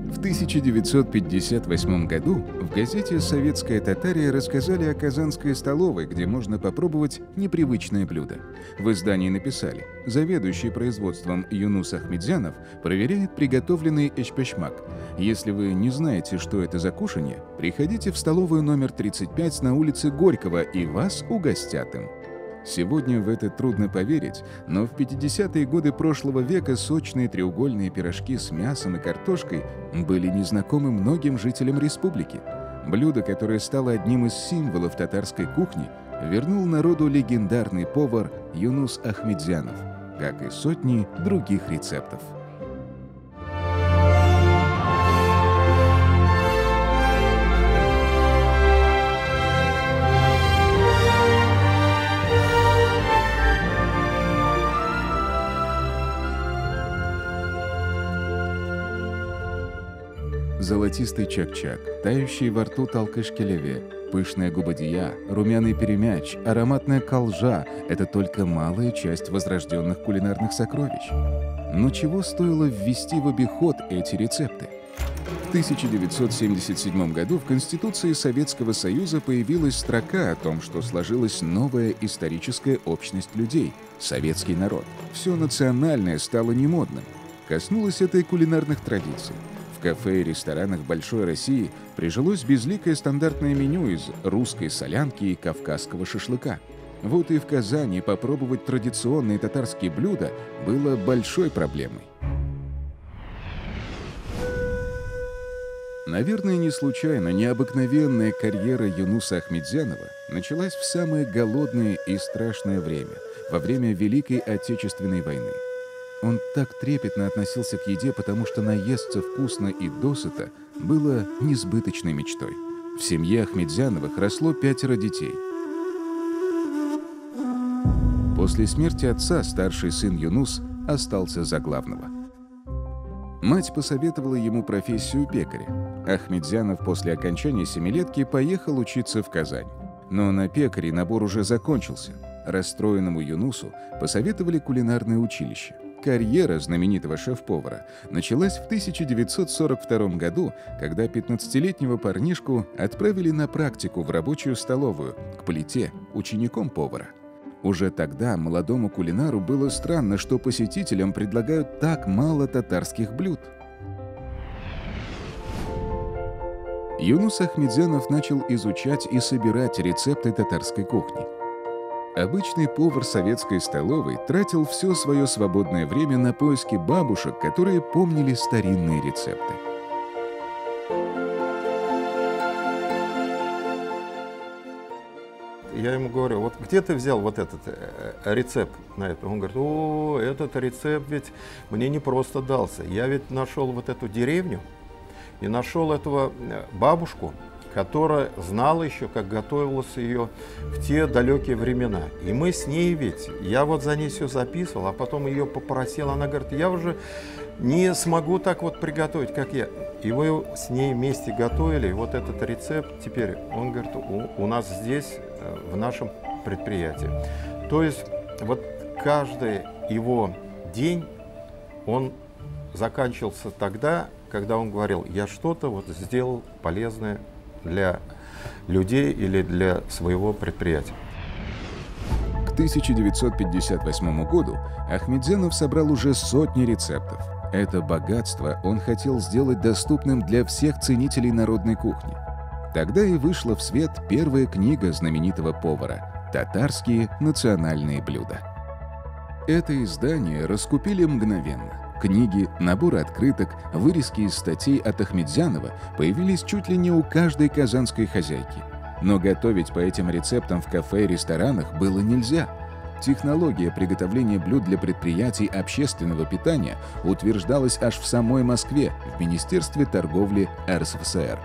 В 1958 году в газете «Советская Татария» рассказали о казанской столовой, где можно попробовать непривычное блюдо. В издании написали: заведующий производством Юнус Ахмедзянов проверяет приготовленный эчпочмак. Если вы не знаете, что это за кушанье, приходите в столовую номер 35 на улице Горького, и вас угостят им. Сегодня в это трудно поверить, но в 50-е годы прошлого века сочные треугольные пирожки с мясом и картошкой были незнакомы многим жителям республики. Блюдо, которое стало одним из символов татарской кухни, вернул народу легендарный повар Юнус Ахмедзянов, как и сотни других рецептов. Золотистый чак-чак, тающий во рту талкыш-келеве, пышная губадия, румяный перемяч, ароматная колжа – это только малая часть возрожденных кулинарных сокровищ. Но чего стоило ввести в обиход эти рецепты? В 1977 году в Конституции Советского Союза появилась строка о том, что сложилась новая историческая общность людей – советский народ. Все национальное стало немодным. Коснулось это и кулинарных традиций. В кафе и ресторанах Большой России прижилось безликое стандартное меню из русской солянки и кавказского шашлыка. Вот и в Казани попробовать традиционные татарские блюда было большой проблемой. Наверное, не случайно необыкновенная карьера Юнуса Ахмедзянова началась в самое голодное и страшное время, во время Великой Отечественной войны. Он так трепетно относился к еде, потому что наесться вкусно и досыта было несбыточной мечтой. В семье Ахмедзяновых росло 5 детей. После смерти отца старший сын Юнус остался за главного. Мать посоветовала ему профессию пекаря. Ахмедзянов после окончания семилетки поехал учиться в Казань. Но на пекаре набор уже закончился. Расстроенному Юнусу посоветовали кулинарное училище. Карьера знаменитого шеф-повара началась в 1942 году, когда 15-летнего парнишку отправили на практику в рабочую столовую, к плите, учеником повара. Уже тогда молодому кулинару было странно, что посетителям предлагают так мало татарских блюд. Юнус Ахмедзянов начал изучать и собирать рецепты татарской кухни. Обычный повар советской столовой тратил все свое свободное время на поиски бабушек, которые помнили старинные рецепты. Я ему говорю: вот где ты взял вот этот рецепт на это? Он говорит: о, этот рецепт ведь мне не просто дался. Я ведь нашел вот эту деревню и нашел этого бабушку, которая знала еще, как готовилась ее в те далекие времена. И мы с ней ведь, я вот за ней все записывал, а потом ее попросил, она говорит: я уже не смогу так вот приготовить, как я. И мы с ней вместе готовили, и вот этот рецепт теперь, он говорит, у нас здесь, в нашем предприятии. То есть вот каждый его день, он заканчивался тогда, когда он говорил: я что-то вот сделал полезное для людей или для своего предприятия. К 1958 году Ахмедзянов собрал уже сотни рецептов. Это богатство он хотел сделать доступным для всех ценителей народной кухни. Тогда и вышла в свет первая книга знаменитого повара «Татарские национальные блюда». Это издание раскупили мгновенно. Книги, наборы открыток, вырезки из статей от Ахмедзянова появились чуть ли не у каждой казанской хозяйки. Но готовить по этим рецептам в кафе и ресторанах было нельзя. Технология приготовления блюд для предприятий общественного питания утверждалась аж в самой Москве, в Министерстве торговли РСФСР.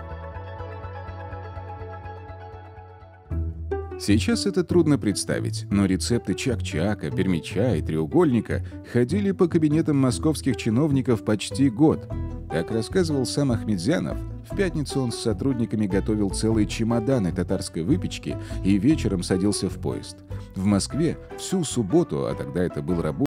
Сейчас это трудно представить, но рецепты чак-чака, пермича и треугольника ходили по кабинетам московских чиновников почти год. Как рассказывал сам Ахмедзянов, в пятницу он с сотрудниками готовил целые чемоданы татарской выпечки и вечером садился в поезд. В Москве всю субботу, а тогда это был рабочий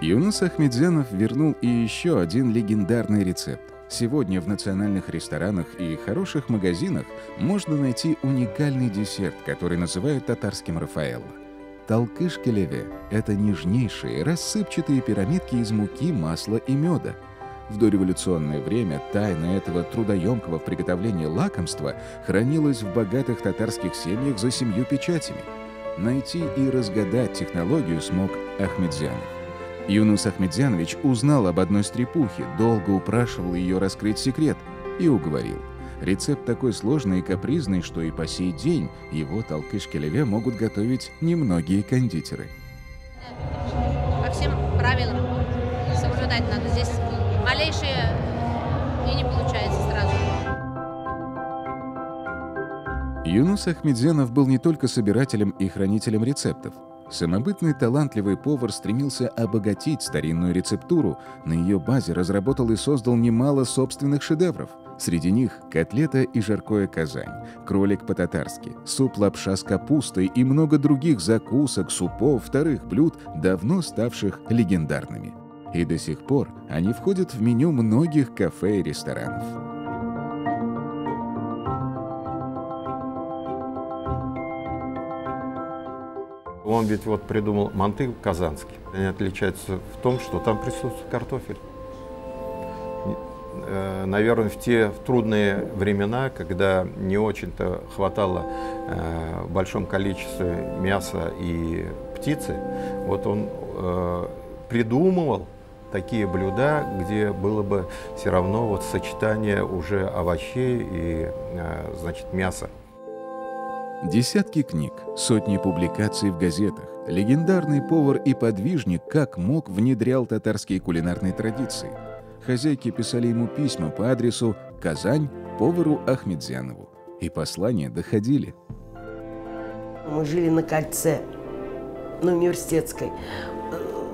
Юнус Ахмедзянов вернул и еще один легендарный рецепт. Сегодня в национальных ресторанах и хороших магазинах можно найти уникальный десерт, который называют татарским Рафаэлло. Талкыш-келеве – это нежнейшие рассыпчатые пирамидки из муки, масла и меда. В дореволюционное время тайна этого трудоемкого в приготовлении лакомства хранилась в богатых татарских семьях за 7 печатями. Найти и разгадать технологию смог Ахмедзянов. Юнус Ахмедзянович узнал об одной стрепухе, долго упрашивал ее раскрыть секрет и уговорил. Рецепт такой сложный и капризный, что и по сей день его талкыш-келеве могут готовить немногие кондитеры. По всем правилам соблюдать надо. Здесь малейшие и не получается сразу. Юнус Ахмедзянов был не только собирателем и хранителем рецептов. Самобытный талантливый повар стремился обогатить старинную рецептуру, на ее базе разработал и создал немало собственных шедевров. Среди них котлета и жаркое Казань, кролик по-татарски, суп-лапша с капустой и много других закусок, супов, вторых блюд, давно ставших легендарными. И до сих пор они входят в меню многих кафе и ресторанов. Он ведь вот придумал манты казанский. Они отличаются в том, что там присутствует картофель. Наверное, в те трудные времена, когда не очень-то хватало в большом количестве мяса и птицы, вот он придумывал такие блюда, где было бы все равно вот сочетание уже овощей и, значит, мяса. Десятки книг, сотни публикаций в газетах. Легендарный повар и подвижник как мог внедрял татарские кулинарные традиции. Хозяйки писали ему письма по адресу Казань повару Ахмедзянову. И послания доходили. Мы жили на Кольце, на Университетской.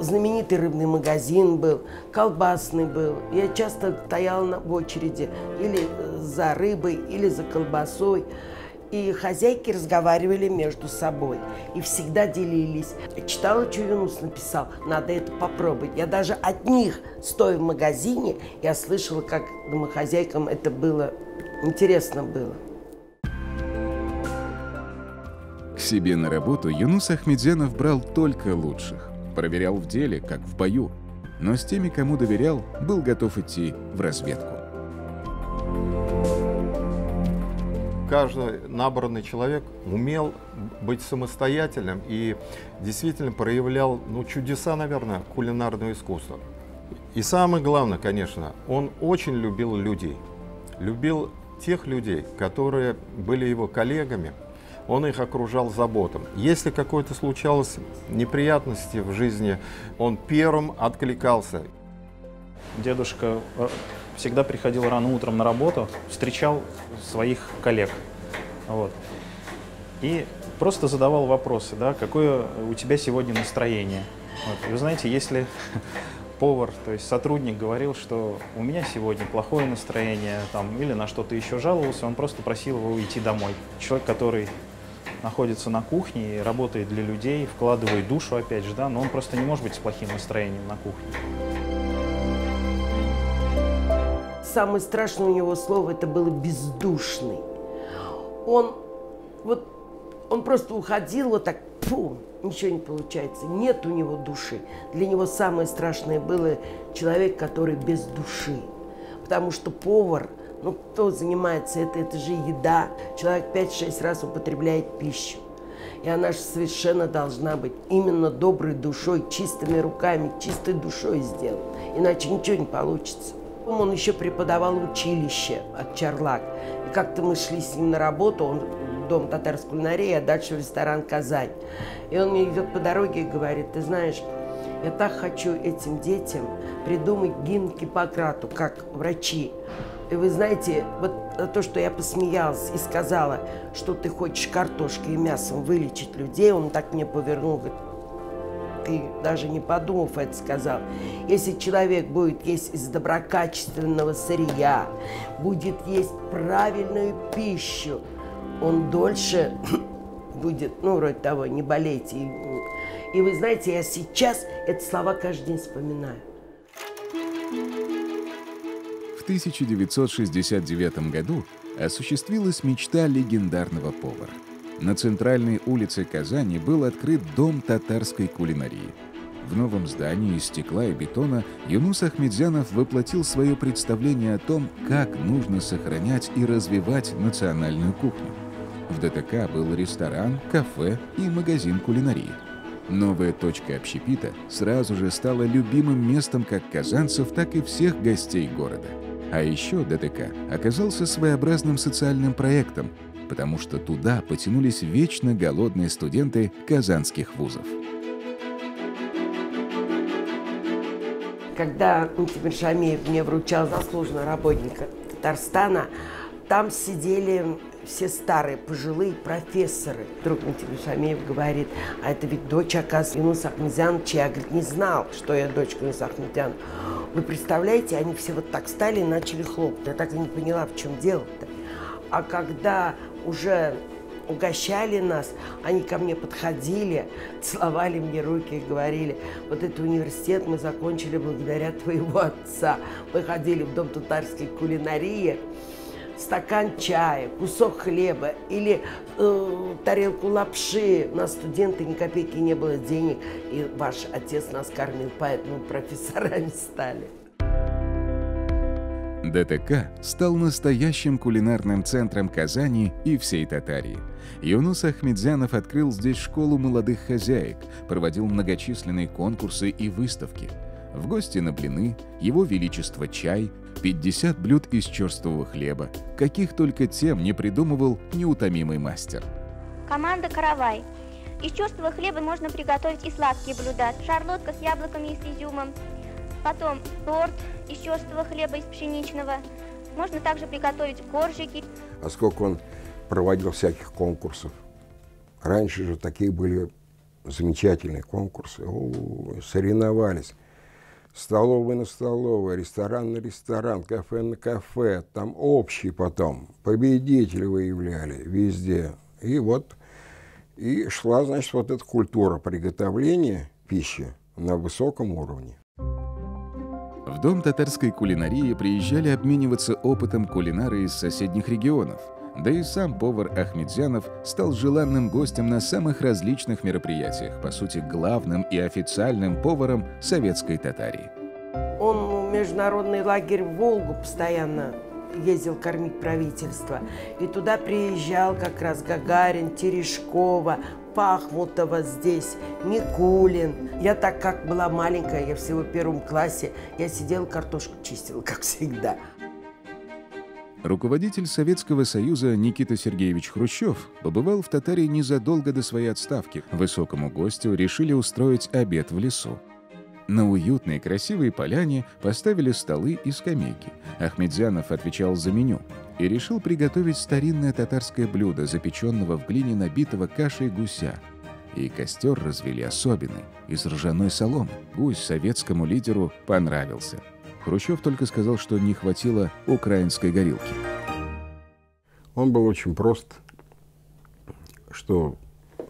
Знаменитый рыбный магазин был, колбасный был. Я часто стояла в очереди или за рыбой, или за колбасой. И хозяйки разговаривали между собой и всегда делились. Я читала, что Юнус написал, надо это попробовать. Я даже от них, стоя в магазине, я слышала, как домохозяйкам это было интересно было. К себе на работу Юнус Ахмедзянов брал только лучших. Проверял в деле, как в бою. Но с теми, кому доверял, был готов идти в разведку. Каждый набранный человек умел быть самостоятельным и действительно проявлял чудеса, наверное, кулинарного искусства. И самое главное, конечно, он очень любил людей. Любил тех людей, которые были его коллегами. Он их окружал заботом. Если какое-то случалось неприятности в жизни, он первым откликался. Дедушка всегда приходил рано утром на работу, встречал своих коллег. Вот. И просто задавал вопросы, да, какое у тебя сегодня настроение. Вот. И вы знаете, если повар, то есть сотрудник говорил, что у меня сегодня плохое настроение там, или на что-то еще жаловался, он просто просил его уйти домой. Человек, который находится на кухне и работает для людей, вкладывает душу, опять же, да, но он просто не может быть с плохим настроением на кухне. Самое страшное у него слово это было бездушный. Он просто уходил вот так, фу, ничего не получается. Нет у него души. Для него самое страшное было человек, который без души. Потому что повар, кто занимается это же еда. Человек 5-6 раз употребляет пищу. И она же совершенно должна быть именно доброй душой, чистыми руками, чистой душой сделана. Иначе ничего не получится. Он еще преподавал в училище от Чарлак. И как-то мы шли с ним на работу, он в дом татарской кулинарии, а дальше в ресторан «Казань». И он мне идет по дороге и говорит, ты знаешь, я так хочу этим детям придумать гимн Гиппократу, как врачи. И вы знаете, вот то, что я посмеялась и сказала, что ты хочешь картошкой и мясом вылечить людей, он так мне повернул, говорит, ты даже не подумав это сказал. Если человек будет есть из доброкачественного сырья, будет есть правильную пищу, он дольше будет, вроде того, не болеть. И вы знаете, я сейчас эти слова каждый день вспоминаю. В 1969 году осуществилась мечта легендарного повара. На центральной улице Казани был открыт Дом татарской кулинарии. В новом здании из стекла и бетона Юнус Ахметзянов воплотил свое представление о том, как нужно сохранять и развивать национальную кухню. В ДТК был ресторан, кафе и магазин кулинарии. Новая точка общепита сразу же стала любимым местом как казанцев, так и всех гостей города. А еще ДТК оказался своеобразным социальным проектом, потому что туда потянулись вечно голодные студенты казанских вузов. Когда Тимир Шамиев мне вручал заслуженного работника Татарстана, там сидели все старые, пожилые профессоры. Вдруг Тимир Шамиев говорит: а это ведь дочь, оказывается, Юнуса Ахметзяновича. Я, говорит, не знал, что я дочка Юнуса Ахметзянова. Вы представляете, они все вот так стали и начали хлопать. Я так и не поняла, в чем дело-то. А когда уже угощали нас, они ко мне подходили, целовали мне руки и говорили: вот этот университет мы закончили благодаря твоего отца. Мы ходили в Дом татарской кулинарии, стакан чая, кусок хлеба или тарелку лапши. У нас студенты, ни копейки не было денег, и ваш отец нас кормил, поэтому профессорами стали. ДТК стал настоящим кулинарным центром Казани и всей Татарии. Юнус Ахметзянов открыл здесь школу молодых хозяек, проводил многочисленные конкурсы и выставки. В гости на блины, его величество чай, 50 блюд из черствого хлеба, каких только тем не придумывал неутомимый мастер. Команда «Каравай». Из черствого хлеба можно приготовить и сладкие блюда. Шарлотка с яблоками и с изюмом. Потом торт из черствого хлеба, из пшеничного. Можно также приготовить коржики. А сколько он проводил всяких конкурсов. Раньше же такие были замечательные конкурсы. Соревновались. Столовая на столовой, ресторан на ресторан, кафе на кафе. Там общий потом. Победители выявляли везде. И вот и шла, значит, вот эта культура приготовления пищи на высоком уровне. В Дом татарской кулинарии приезжали обмениваться опытом кулинары из соседних регионов. Да и сам повар Ахметзянов стал желанным гостем на самых различных мероприятиях, по сути, главным и официальным поваром советской Татарии. Он в международный лагерь в Волгу постоянно ездил кормить правительство. И туда приезжал как раз Гагарин, Терешкова, Пахмутова здесь, Никулин. Я так как была маленькая, я всего в первом классе, я сидела, картошку чистила, как всегда. Руководитель Советского Союза Никита Сергеевич Хрущев побывал в Татарии незадолго до своей отставки. Высокому гостю решили устроить обед в лесу. На уютной красивой поляне поставили столы и скамейки. Ахметзянов отвечал за меню и решил приготовить старинное татарское блюдо, запеченного в глине набитого кашей гуся. И костер развели особенный, из ржаной соломы. Гусь советскому лидеру понравился. Хрущев только сказал, что не хватило украинской горилки. Он был очень прост, что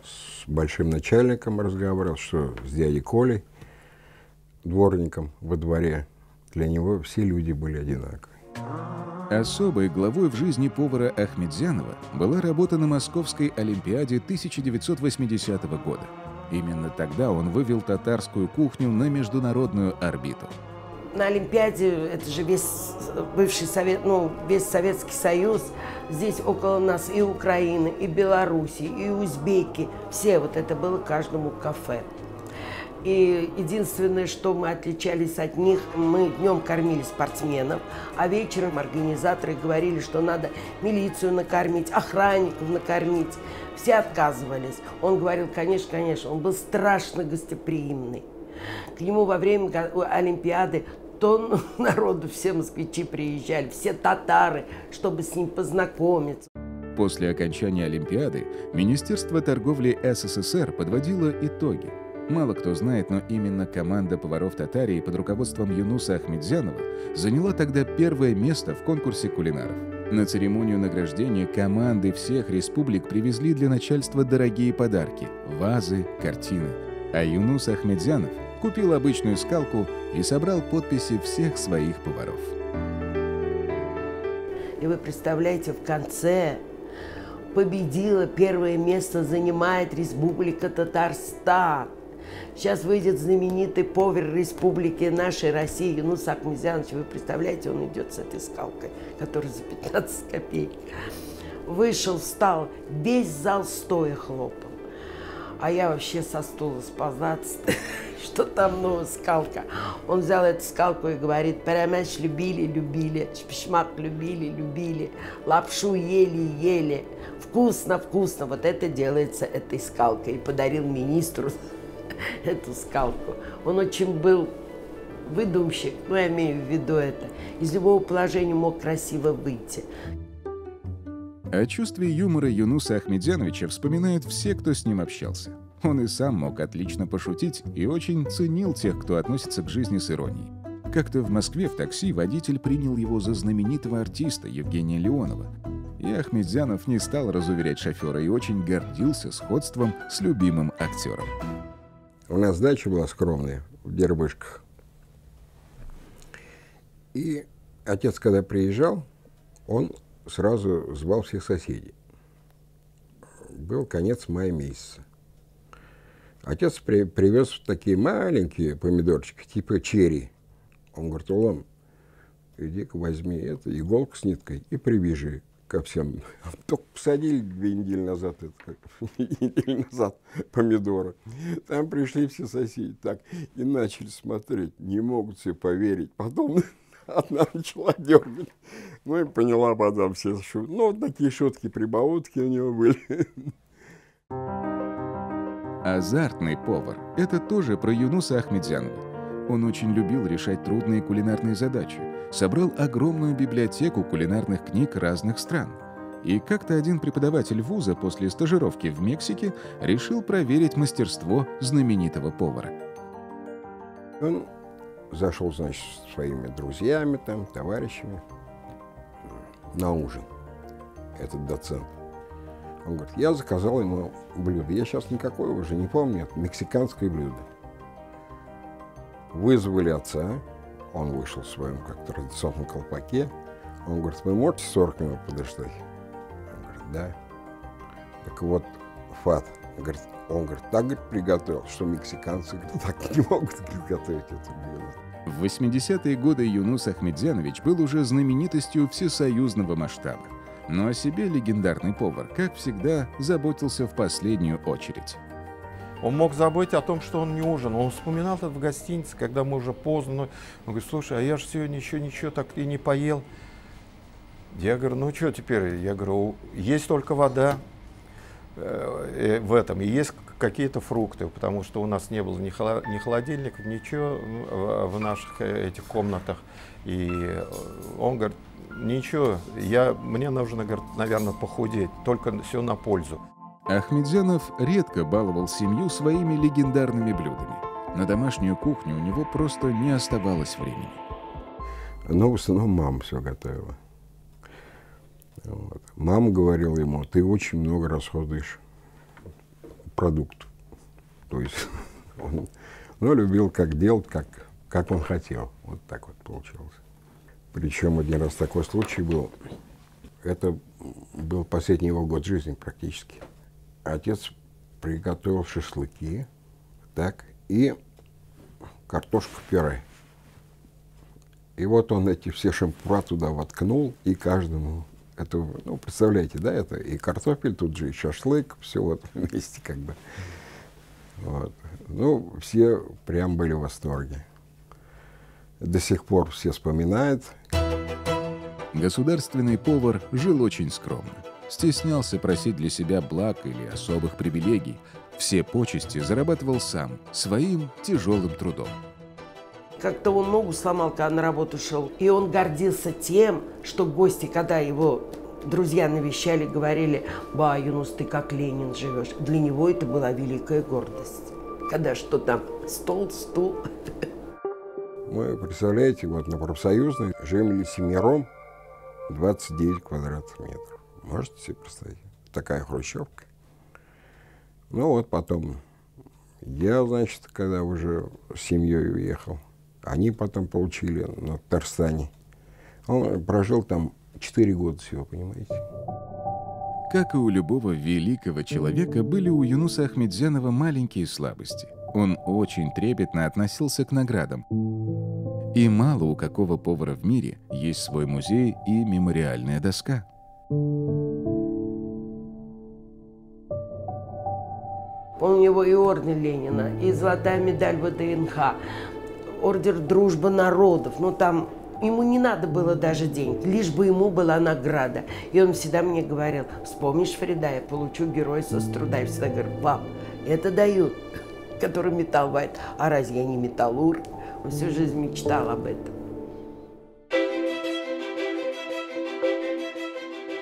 с большим начальником разговаривал, что с дядей Колей, дворником во дворе. Для него все люди были одинаковые. Особой главой в жизни повара Ахметзянова была работа на Московской Олимпиаде 1980 года. Именно тогда он вывел татарскую кухню на международную орбиту. На Олимпиаде, это же весь бывший Совет, весь Советский Союз, здесь около нас и Украина, и Беларусь, и узбеки, все вот это было каждому кафе. И единственное, что мы отличались от них, мы днем кормили спортсменов, а вечером организаторы говорили, что надо милицию накормить, охранников накормить. Все отказывались. Он говорил: конечно, конечно, он был страшно гостеприимный. К нему во время Олимпиады тонну народу, все москвичи приезжали, все татары, чтобы с ним познакомиться. После окончания Олимпиады Министерство торговли СССР подводило итоги. Мало кто знает, но именно команда поваров Татарии под руководством Юнуса Ахметзянова заняла тогда первое место в конкурсе кулинаров. На церемонию награждения команды всех республик привезли для начальства дорогие подарки – вазы, картины. А Юнус Ахмедзянов купил обычную скалку и собрал подписи всех своих поваров. И вы представляете, в конце победила, первое место занимает Республика Татарстан. Сейчас выйдет знаменитый повар республики нашей России Юнус Ахмедзянович. Вы представляете, он идет с этой скалкой, которая за 15 копеек. Вышел, встал, весь зал стоя хлопал. А я вообще со стула сползаться, что там, ну, скалка. Он взял эту скалку и говорит: пирамидж любили, шпишмак любили, лапшу ели. Вкусно. Вот это делается этой скалкой. И подарил министру эту скалку. Он очень был выдумщик, ну, я имею в виду это. Из любого положения мог красиво выйти. О чувстве юмора Юнуса Ахмедзяновича вспоминают все, кто с ним общался. Он и сам мог отлично пошутить и очень ценил тех, кто относится к жизни с иронией. Как-то в Москве в такси водитель принял его за знаменитого артиста Евгения Леонова. И Ахмедзянов не стал разуверять шофера и очень гордился сходством с любимым актером. У нас дача была скромная в Дербышках. И отец, когда приезжал, он сразу звал всех соседей. Был конец мая месяца. Отец привез такие маленькие помидорчики, типа черри. Он говорит: Улам, иди-ка возьми иголку с ниткой и привяжи ко всем. Только посадили 2 недели назад, помидоры. Там пришли все соседи так и начали смотреть, не могут себе поверить. Потом одна начала дергать. Ну и поняла потом все шутки. Ну, вот такие шутки-прибаутки у него были. Азартный повар – это тоже про Юнуса Ахмедзянова. Он очень любил решать трудные кулинарные задачи, собрал огромную библиотеку кулинарных книг разных стран. И как-то один преподаватель вуза после стажировки в Мексике решил проверить мастерство знаменитого повара. Он зашел, значит, со своими друзьями, там, товарищами на ужин, этот доцент. Он говорит: я заказал ему блюдо. Я сейчас никакое уже не помню, это мексиканское блюдо. Вызвали отца, он вышел в своем как традиционном колпаке. Он говорит: вы можете 40 минут подождать? Он говорит: да. Так вот, фат, он говорит, так, говорит, приготовил, что мексиканцы, говорит, так не могут готовить это блюдо. В 80-е годы Юнус Ахмедзянович был уже знаменитостью всесоюзного масштаба. Но о себе легендарный повар, как всегда, заботился в последнюю очередь. Он мог забыть о том, что он не ужинал. Он вспоминал это в гостинице, когда мы уже поздно. Он говорит: слушай, а я же сегодня еще ничего так и не поел. Я говорю: ну что теперь? Я говорю: есть только вода в этом, и есть какие-то фрукты, потому что у нас не было ни холодильников, ничего в наших этих комнатах. И он говорит: ничего, мне нужно, говорит, наверное, похудеть, только все на пользу. Ахмедзянов редко баловал семью своими легендарными блюдами. На домашнюю кухню у него просто не оставалось времени. Но в основном мама все готовила. Вот. Мама говорила ему: ты очень много расходуешь продуктов. То есть он любил как делать, как он хотел. Вот так вот получилось. Причем один раз такой случай был. Это был последний его год жизни практически. Отец приготовил шашлыки, так, и картошку-пюре. И вот он эти все шампура туда воткнул, и каждому это, ну, представляете, да, это и картофель, тут же и шашлык, все вот вместе как бы. Вот. Ну, все прям были в восторге. До сих пор все вспоминают. Государственный повар жил очень скромно. Стеснялся просить для себя благ или особых привилегий. Все почести зарабатывал сам, своим тяжелым трудом. Как-то он ногу сломал, когда на работу шел. И он гордился тем, что гости, когда его друзья навещали, говорили: ба, Юнус, ты как Ленин живешь. Для него это была великая гордость. Когда что там, стол, стул. Мы, представляете, вот на профсоюзной жили семером 29 квадратных метров. Можете себе представить? Такая хрущевка. Ну вот потом Я, значит, когда уже с семьей уехал, они потом получили на Татарстане. Он прожил там 4 года всего, понимаете. Как и у любого великого человека, были у Юнуса Ахметзянова маленькие слабости. Он очень трепетно относился к наградам. И мало у какого повара в мире есть свой музей и мемориальная доска. У него и орден Ленина, и золотая медаль ВДНХ, орден Дружбы народов. Ну там ему не надо было даже денег, лишь бы ему была награда. И он всегда мне говорил: вспомнишь, Фарида, я получу героя соцтруда. Я всегда говорю: пап, это дают, который металл варит. А разве я не металлург? Он всю жизнь мечтал об этом.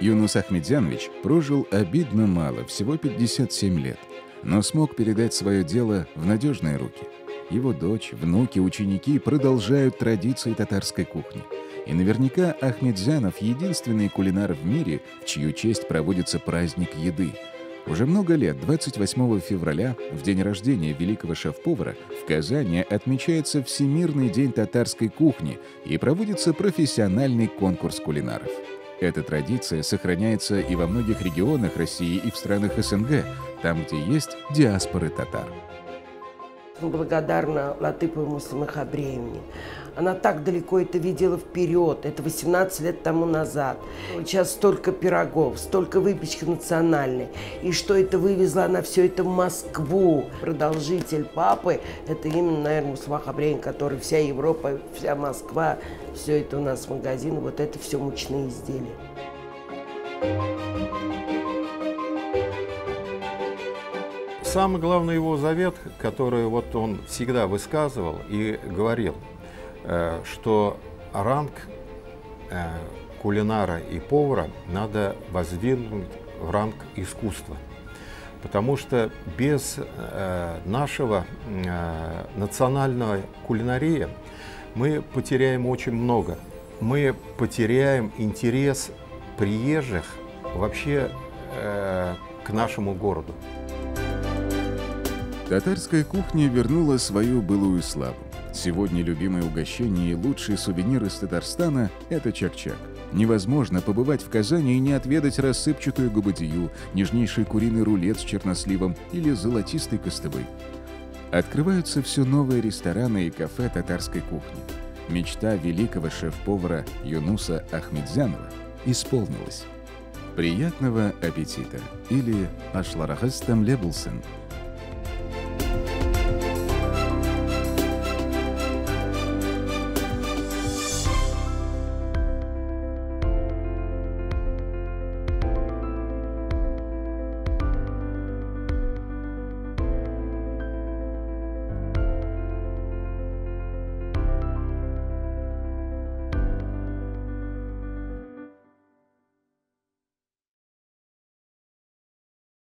Юнус Ахметзянович прожил обидно мало, всего 57 лет, но смог передать свое дело в надежные руки. Его дочь, внуки, ученики продолжают традиции татарской кухни. И наверняка Ахметзянов — единственный кулинар в мире, в чью честь проводится праздник еды. Уже много лет, 28 февраля, в день рождения великого шеф-повара, в Казани отмечается Всемирный день татарской кухни и проводится профессиональный конкурс кулинаров. Эта традиция сохраняется и во многих регионах России, и в странах СНГ, там, где есть диаспоры татар. Благодарна Латыповой Муслиме Хабреевне. Она так далеко это видела вперед. Это 18 лет тому назад. Сейчас столько пирогов, столько выпечки национальной. И что это вывезла она все это в Москву. Продолжитель папы — это именно, наверное, Муслима Хабреевна, который вся Европа, вся Москва, все это у нас в магазине. Вот это все мучные изделия. Самый главный его завет, который вот он всегда высказывал и говорил, что ранг кулинара и повара надо воздвигнуть в ранг искусства. Потому что без нашего национального кулинарии мы потеряем очень много. Мы потеряем интерес приезжих вообще к нашему городу. Татарская кухня вернула свою былую славу. Сегодня любимое угощение и лучший сувенир из Татарстана – это чак-чак. Невозможно побывать в Казани и не отведать рассыпчатую губадию, нежнейший куриный рулет с черносливом или золотистый костыбый. Открываются все новые рестораны и кафе татарской кухни. Мечта великого шеф-повара Юнуса Ахметзянова исполнилась. Приятного аппетита! Или «Ашларагыстам лебулсын».